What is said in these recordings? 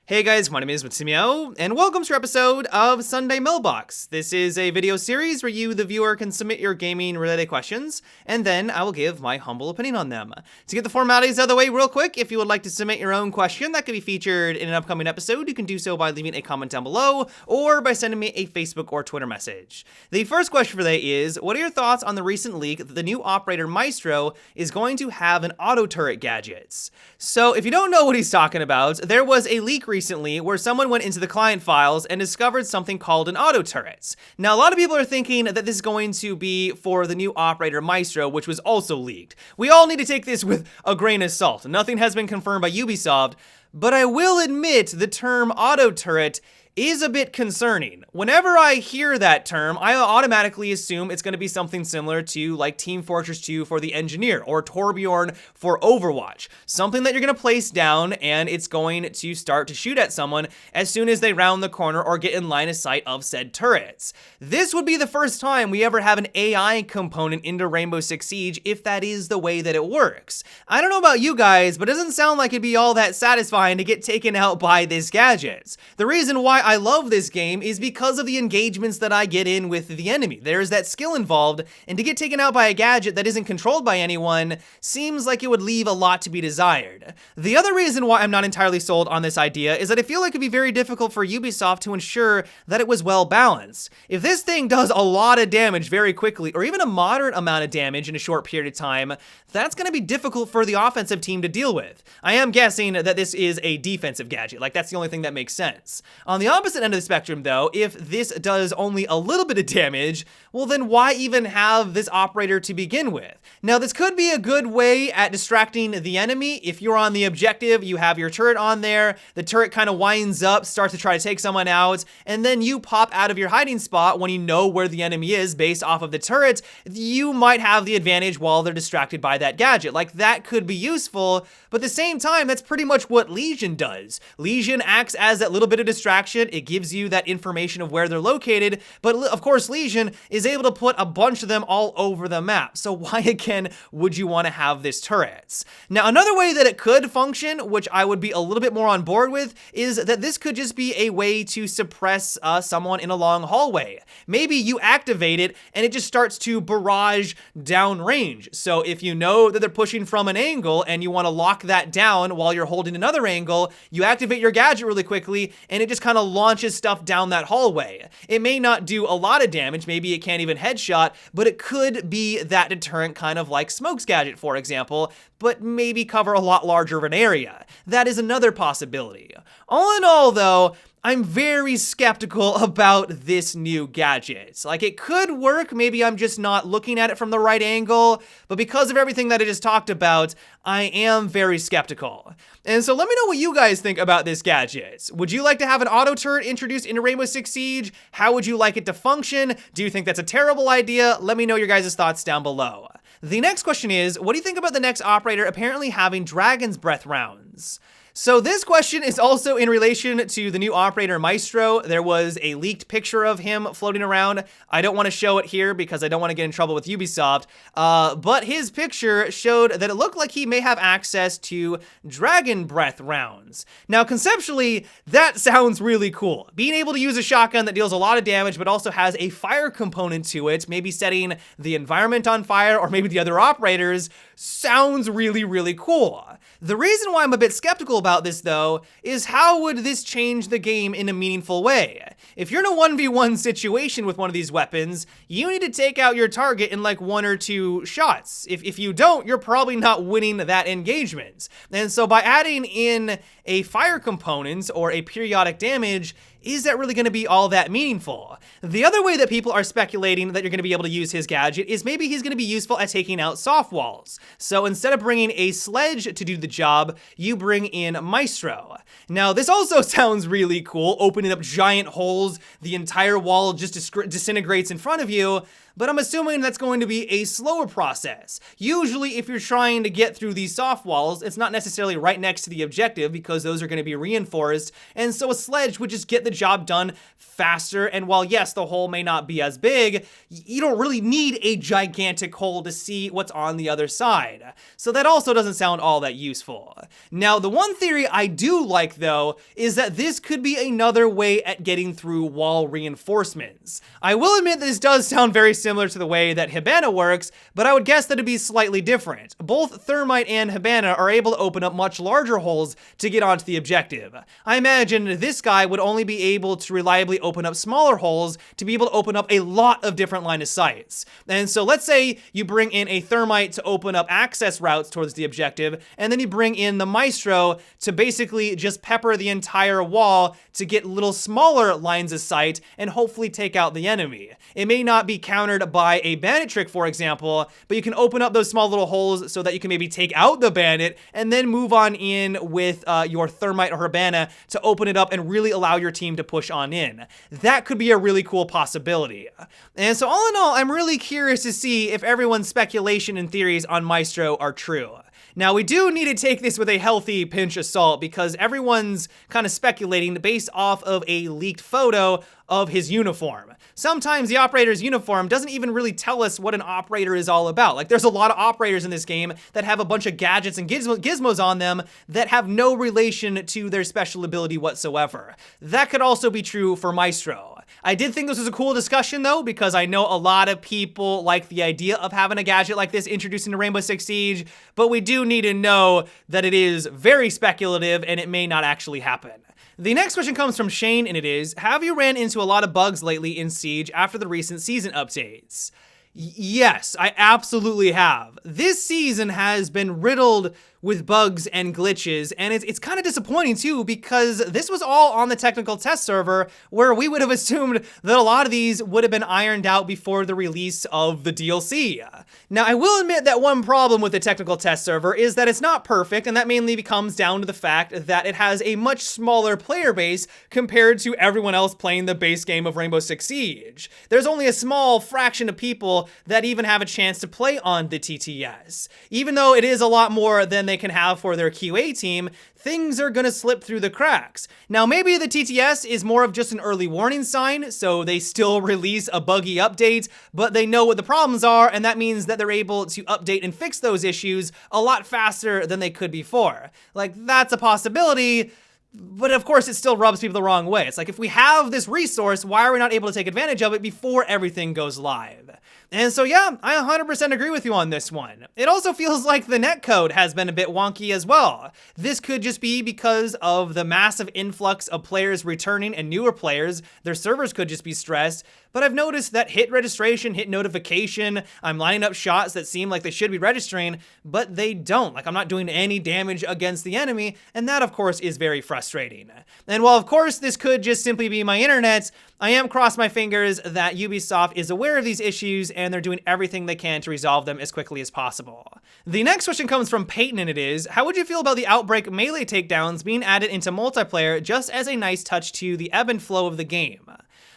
Hey guys, my name is Matsumiya, and welcome to our episode of Sunday Mailbox. This is a video series where you, the viewer, can submit your gaming-related questions, and then I will give my humble opinion on them. To get the formalities out of the way real quick, if you would like to submit your own question that could be featured in an upcoming episode, you can do so by leaving a comment down below, or by sending me a Facebook or Twitter message. The first question for today is, what are your thoughts on the recent leak that the new operator Maestro is going to have an auto turret gadgets? So if you don't know what he's talking about, there was a leak recently where someone went into the client files and discovered something called an auto turret. Now, a lot of people are thinking that this is going to be for the new operator Maestro, which was also leaked. We all need to take this with a grain of salt. Nothing has been confirmed by Ubisoft, but I will admit the term auto turret is a bit concerning. Whenever I hear that term, I automatically assume it's going to be something similar to like Team Fortress 2 for the Engineer or Torbjorn for Overwatch. Something that you're going to place down and it's going to start to shoot at someone as soon as they round the corner or get in line of sight of said turrets. This would be the first time we ever have an AI component into Rainbow Six Siege if that is the way that it works. I don't know about you guys, but it doesn't sound like it'd be all that satisfying to get taken out by this gadget. The reason why I love this game is because of the engagements that I get in with the enemy. There's that skill involved, and to get taken out by a gadget that isn't controlled by anyone seems like it would leave a lot to be desired. The other reason why I'm not entirely sold on this idea is that I feel like it'd be very difficult for Ubisoft to ensure that it was well balanced. If this thing does a lot of damage very quickly, or even a moderate amount of damage in a short period of time, that's going to be difficult for the offensive team to deal with. I am guessing that this is a defensive gadget, like that's the only thing that makes sense. On the opposite end of the spectrum though, if this does only a little bit of damage, well then why even have this operator to begin with? Now this could be a good way at distracting the enemy. If you're on the objective, you have your turret on there, the turret kind of winds up, starts to try to take someone out, and then you pop out of your hiding spot when you know where the enemy is based off of the turret, you might have the advantage while they're distracted by that gadget. Like that could be useful, but at the same time, that's pretty much what Legion does. Legion acts as that little bit of distraction. It gives you that information of where they're located, but of course Legion is able to put a bunch of them all over the map. So why again would you want to have this turrets? Now another way that it could function, which I would be a little bit more on board with, is that this could just be a way to suppress someone in a long hallway. Maybe you activate it and it just starts to barrage downrange. So if you know that they're pushing from an angle and you want to lock that down while you're holding another angle, you activate your gadget really quickly and it just kind of launches stuff down that hallway. It may not do a lot of damage, maybe it can't even headshot, but it could be that deterrent, kind of like Smoke's gadget, for example, but maybe cover a lot larger of an area. That is another possibility. All in all though, I'm very skeptical about this new gadget. Like it could work, maybe I'm just not looking at it from the right angle, but because of everything that I just talked about, I am very skeptical. And so let me know what you guys think about this gadget. Would you like to have an auto turret introduced into Rainbow Six Siege? How would you like it to function? Do you think that's a terrible idea? Let me know your guys' thoughts down below. The next question is, what do you think about the next operator apparently having Dragon's Breath rounds? So this question is also in relation to the new operator Maestro. There was a leaked picture of him floating around. I don't want to show it here because I don't want to get in trouble with Ubisoft, but his picture showed that it looked like he may have access to Dragon Breath rounds. Now conceptually, that sounds really cool. Being able to use a shotgun that deals a lot of damage but also has a fire component to it, maybe setting the environment on fire or maybe the other operators, sounds really, really cool. The reason why I'm a bit skeptical about this though is how would this change the game in a meaningful way? If you're in a 1v1 situation with one of these weapons, you need to take out your target in like 1 or 2 shots. If you don't, you're probably not winning that engagement. And so by adding in a fire component or a periodic damage, is that really going to be all that meaningful? The other way that people are speculating that you're going to be able to use his gadget is maybe he's going to be useful at taking out soft walls. So instead of bringing a sledge to do the job, you bring in Maestro. Now this also sounds really cool, opening up giant holes, the entire wall just disintegrates in front of you, but I'm assuming that's going to be a slower process. Usually if you're trying to get through these soft walls, it's not necessarily right next to the objective because those are going to be reinforced, and so a sledge would just get the job done faster, and while yes, the hole may not be as big, you don't really need a gigantic hole to see what's on the other side. So that also doesn't sound all that useful. Now, the one thing theory I do like, though, is that this could be another way at getting through wall reinforcements. I will admit this does sound very similar to the way that Hibana works, but I would guess that it'd be slightly different. Both Thermite and Hibana are able to open up much larger holes to get onto the objective. I imagine this guy would only be able to reliably open up smaller holes to be able to open up a lot of different line of sights. And so let's say you bring in a Thermite to open up access routes towards the objective, and then you bring in the Maestro to basically just pepper the entire wall to get little smaller lines of sight and hopefully take out the enemy. It may not be countered by a bandit trick, for example, but you can open up those small little holes so that you can maybe take out the bandit and then move on in with your Thermite or Hibana to open it up and really allow your team to push on in. That could be a really cool possibility. And so all in all, I'm really curious to see if everyone's speculation and theories on Maestro are true. Now, we do need to take this with a healthy pinch of salt because everyone's kind of speculating based off of a leaked photo of his uniform. Sometimes the operator's uniform doesn't even really tell us what an operator is all about. Like, there's a lot of operators in this game that have a bunch of gadgets and gizmos on them that have no relation to their special ability whatsoever. That could also be true for Maestro. I did think this was a cool discussion, though, because I know a lot of people like the idea of having a gadget like this introduced into Rainbow Six Siege, but we do need to know that it is very speculative and it may not actually happen. The next question comes from Shane, and it is, have you ran into a lot of bugs lately in Siege after the recent season updates? Yes, I absolutely have. This season has been riddled with bugs and glitches, and it's kind of disappointing too, because this was all on the technical test server where we would have assumed that a lot of these would have been ironed out before the release of the DLC. Now, I will admit that one problem with the technical test server is that it's not perfect, and that mainly comes down to the fact that it has a much smaller player base compared to everyone else playing the base game of Rainbow Six Siege. There's only a small fraction of people that even have a chance to play on the TTS. Even though it is a lot more than they can have for their QA team, things are gonna slip through the cracks. Now, maybe the TTS is more of just an early warning sign, so they still release a buggy update, but they know what the problems are, and that means that they're able to update and fix those issues a lot faster than they could before. Like, that's a possibility, but of course it still rubs people the wrong way. It's like, if we have this resource, why are we not able to take advantage of it before everything goes live? And so yeah, I 100% agree with you on this one. It also feels like the netcode has been a bit wonky as well. This could just be because of the massive influx of players returning and newer players. Their servers could just be stressed. But I've noticed that hit registration, hit notification, I'm lining up shots that seem like they should be registering, but they don't. Like, I'm not doing any damage against the enemy, and that, of course, is very frustrating. And while, of course, this could just simply be my internet, I am crossing my fingers that Ubisoft is aware of these issues and they're doing everything they can to resolve them as quickly as possible. The next question comes from Peyton, and it is, how would you feel about the Outbreak melee takedowns being added into multiplayer just as a nice touch to the ebb and flow of the game?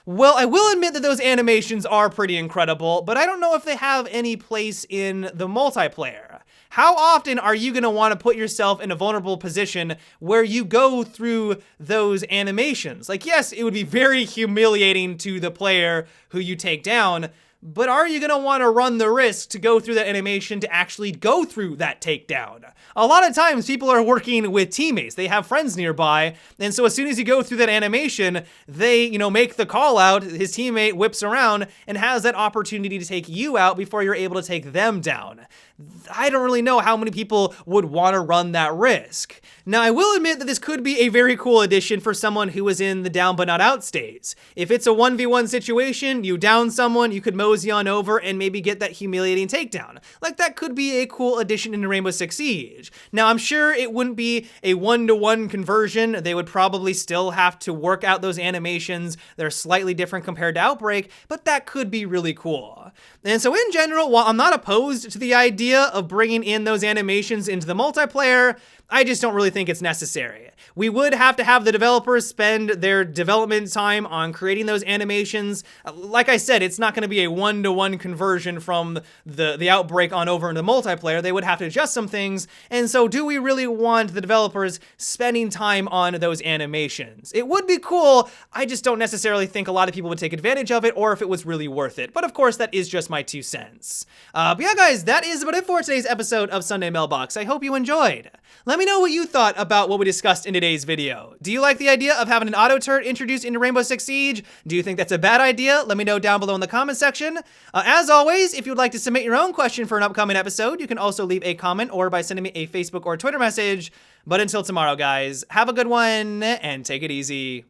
Well, I will admit that those animations are pretty incredible, but I don't know if they have any place in the multiplayer. How often are you going to want to put yourself in a vulnerable position where you go through those animations? Like, yes, it would be very humiliating to the player who you take down, but are you going to want to run the risk to go through that animation to actually go through that takedown? A lot of times people are working with teammates. They have friends nearby. And so as soon as you go through that animation, they, make the call out, his teammate whips around and has that opportunity to take you out before you're able to take them down. I don't really know how many people would want to run that risk. Now, I will admit that this could be a very cool addition for someone who is in the down but not out states. If it's a 1v1 situation, you down someone, you could mosey on over and maybe get that humiliating takedown. Like, that could be a cool addition into Rainbow Six Siege. Now, I'm sure it wouldn't be a 1-to-1 conversion. They would probably still have to work out those animations. They're slightly different compared to Outbreak, but that could be really cool. And so in general, while I'm not opposed to the idea of bringing in those animations into the multiplayer, I just don't really think it's necessary. We would have to have the developers spend their development time on creating those animations. Like I said, it's not going to be a 1-to-1 conversion from the Outbreak on over into the multiplayer. They would have to adjust some things. And so do we really want the developers spending time on those animations? It would be cool. I just don't necessarily think a lot of people would take advantage of it or if it was really worth it. But of course, that is just my 2 cents. But yeah, guys, that is about it for today's episode of Sunday Mailbox. I hope you enjoyed. Let let me know what you thought about what we discussed in today's video. Do you like the idea of having an auto turret introduced into Rainbow Six Siege? Do you think that's a bad idea? Let me know down below in the comment section. As always, if you'd like to submit your own question for an upcoming episode, you can also leave a comment or by sending me a Facebook or Twitter message. But until tomorrow, guys, have a good one and take it easy.